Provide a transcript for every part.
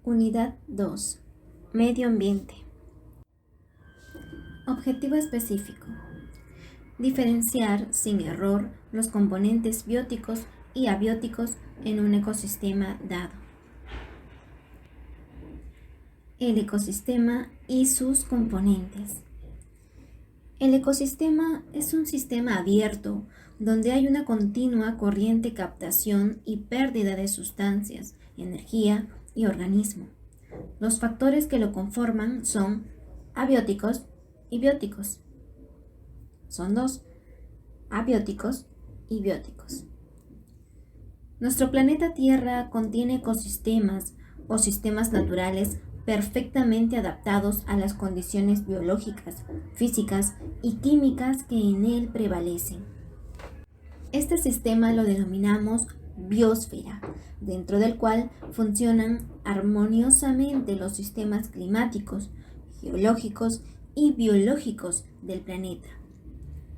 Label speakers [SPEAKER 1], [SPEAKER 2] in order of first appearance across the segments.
[SPEAKER 1] Unidad 2. Medio ambiente. Objetivo específico. Diferenciar sin error los componentes bióticos y abióticos en un ecosistema dado. El ecosistema y sus componentes. El ecosistema es un sistema abierto donde hay una continua corriente captación y pérdida de sustancias, energía y organismo. Los factores que lo conforman son abióticos y bióticos. Son dos, abióticos y bióticos. Nuestro planeta Tierra contiene ecosistemas o sistemas naturales perfectamente adaptados a las condiciones biológicas, físicas y químicas que en él prevalecen. Este sistema lo denominamos biosfera, dentro del cual funcionan armoniosamente los sistemas climáticos, geológicos y biológicos del planeta.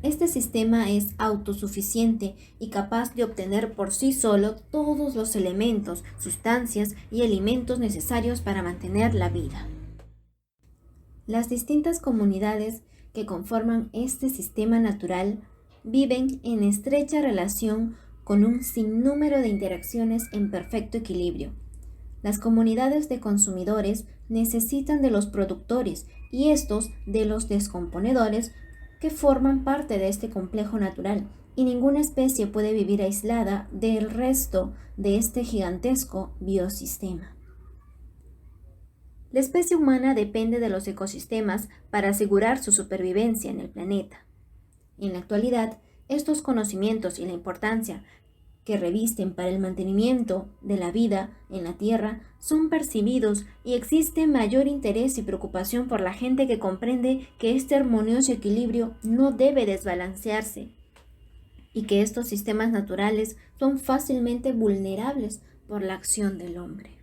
[SPEAKER 1] Este sistema es autosuficiente y capaz de obtener por sí solo todos los elementos, sustancias y alimentos necesarios para mantener la vida. Las distintas comunidades que conforman este sistema natural viven en estrecha relación con un sinnúmero de interacciones en perfecto equilibrio. Las comunidades de consumidores necesitan de los productores y estos de los descomponedores que forman parte de este complejo natural, y ninguna especie puede vivir aislada del resto de este gigantesco biosistema. La especie humana depende de los ecosistemas para asegurar su supervivencia en el planeta. En la actualidad, estos conocimientos y la importancia que revisten para el mantenimiento de la vida en la Tierra son percibidos y existe mayor interés y preocupación por la gente que comprende que este armonioso equilibrio no debe desbalancearse y que estos sistemas naturales son fácilmente vulnerables por la acción del hombre.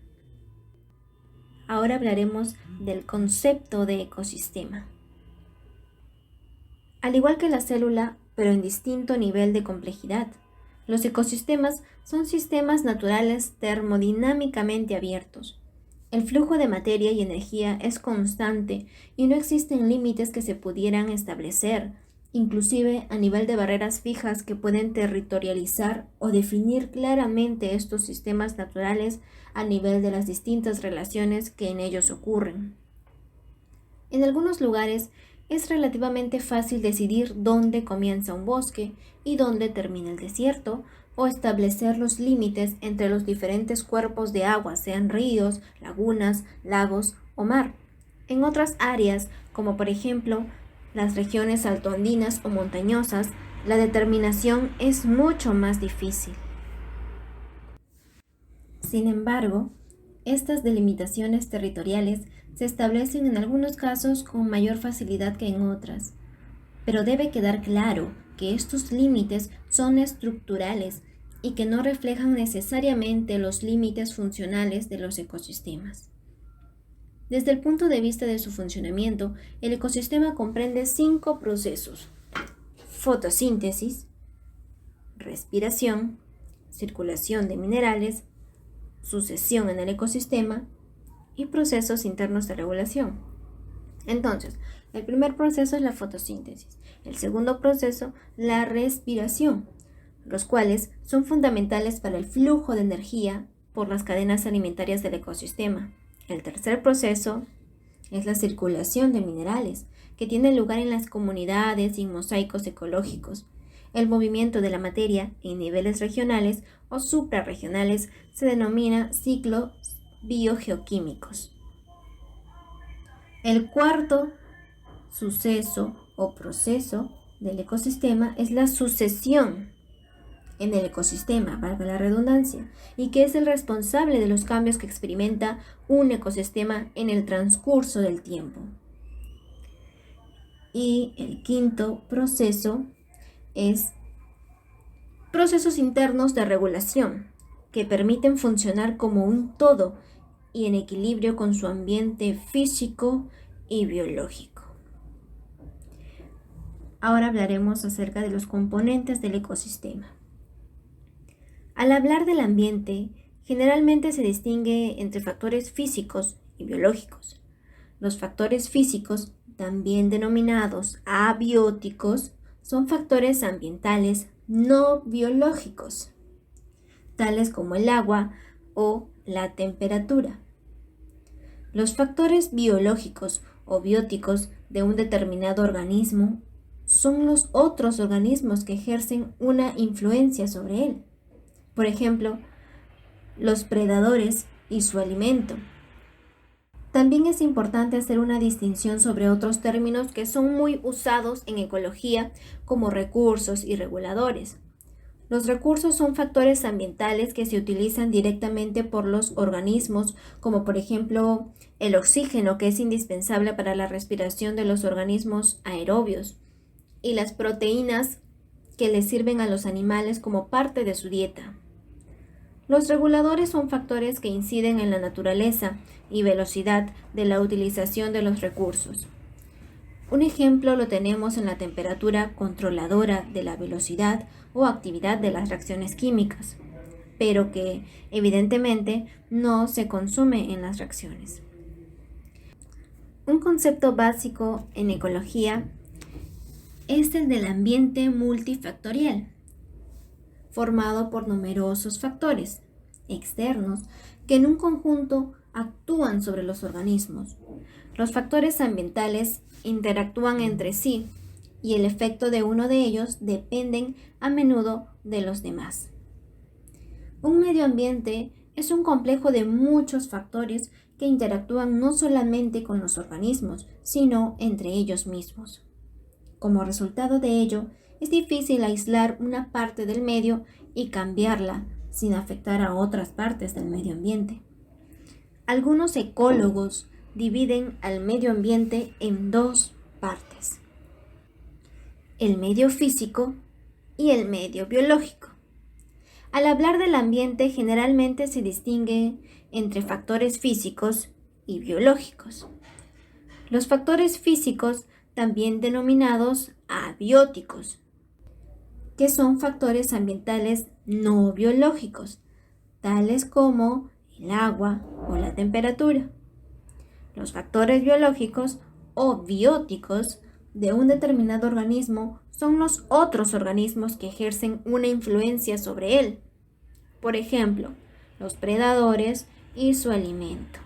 [SPEAKER 1] Ahora hablaremos del concepto de ecosistema. Al igual que la célula, pero en distinto nivel de complejidad, los ecosistemas son sistemas naturales termodinámicamente abiertos. El flujo de materia y energía es constante y no existen límites que se pudieran establecer, inclusive a nivel de barreras fijas que pueden territorializar o definir claramente estos sistemas naturales a nivel de las distintas relaciones que en ellos ocurren. En algunos lugares es relativamente fácil decidir dónde comienza un bosque y dónde termina el desierto, o establecer los límites entre los diferentes cuerpos de agua, sean ríos, lagunas, lagos o mar. En otras áreas, como por ejemplo las regiones altoandinas o montañosas, la determinación es mucho más difícil. Sin embargo, estas delimitaciones territoriales se establecen en algunos casos con mayor facilidad que en otras, pero debe quedar claro que estos límites son estructurales y que no reflejan necesariamente los límites funcionales de los ecosistemas. Desde el punto de vista de su funcionamiento, el ecosistema comprende 5 procesos: fotosíntesis, respiración, circulación de minerales, sucesión en el ecosistema y procesos internos de regulación. Entonces, el primer proceso es la fotosíntesis, el segundo proceso, la respiración, los cuales son fundamentales para el flujo de energía por las cadenas alimentarias del ecosistema. El tercer proceso es la circulación de minerales, que tiene lugar en las comunidades y en mosaicos ecológicos. El movimiento de la materia en niveles regionales o suprarregionales se denomina ciclos biogeoquímicos. El cuarto suceso o proceso del ecosistema es la sucesión en el ecosistema, valga la redundancia, y que es el responsable de los cambios que experimenta un ecosistema en el transcurso del tiempo. Y el quinto proceso es procesos internos de regulación, que permiten funcionar como un todo y en equilibrio con su ambiente físico y biológico. Ahora hablaremos acerca de los componentes del ecosistema. Al hablar del ambiente, generalmente se distingue entre factores físicos y biológicos. Los factores físicos, también denominados abióticos, son factores ambientales no biológicos, tales como el agua o la temperatura. Los factores biológicos o bióticos de un determinado organismo son los otros organismos que ejercen una influencia sobre él. Por ejemplo, los predadores y su alimento. También es importante hacer una distinción sobre otros términos que son muy usados en ecología, como recursos y reguladores. Los recursos son factores ambientales que se utilizan directamente por los organismos, como por ejemplo el oxígeno, que es indispensable para la respiración de los organismos aerobios, y las proteínas que les sirven a los animales como parte de su dieta. Los reguladores son factores que inciden en la naturaleza y velocidad de la utilización de los recursos. Un ejemplo lo tenemos en la temperatura controladora de la velocidad o actividad de las reacciones químicas, pero que evidentemente no se consume en las reacciones. Un concepto básico en ecología es el del ambiente multifactorial, formado por numerosos factores externos que en un conjunto actúan sobre los organismos. Los factores ambientales interactúan entre sí y el efecto de uno de ellos dependen a menudo de los demás. Un medio ambiente es un complejo de muchos factores que interactúan no solamente con los organismos, sino entre ellos mismos. Como resultado de ello, es difícil aislar una parte del medio y cambiarla sin afectar a otras partes del medio ambiente. Algunos ecólogos dividen al medio ambiente en dos partes: el medio físico y el medio biológico. Al hablar del ambiente, generalmente se distingue entre factores físicos y biológicos. Los factores físicos, también denominados abióticos, que son factores ambientales no biológicos, tales como el agua o la temperatura. Los factores biológicos o bióticos de un determinado organismo son los otros organismos que ejercen una influencia sobre él. Por ejemplo, los predadores y su alimento.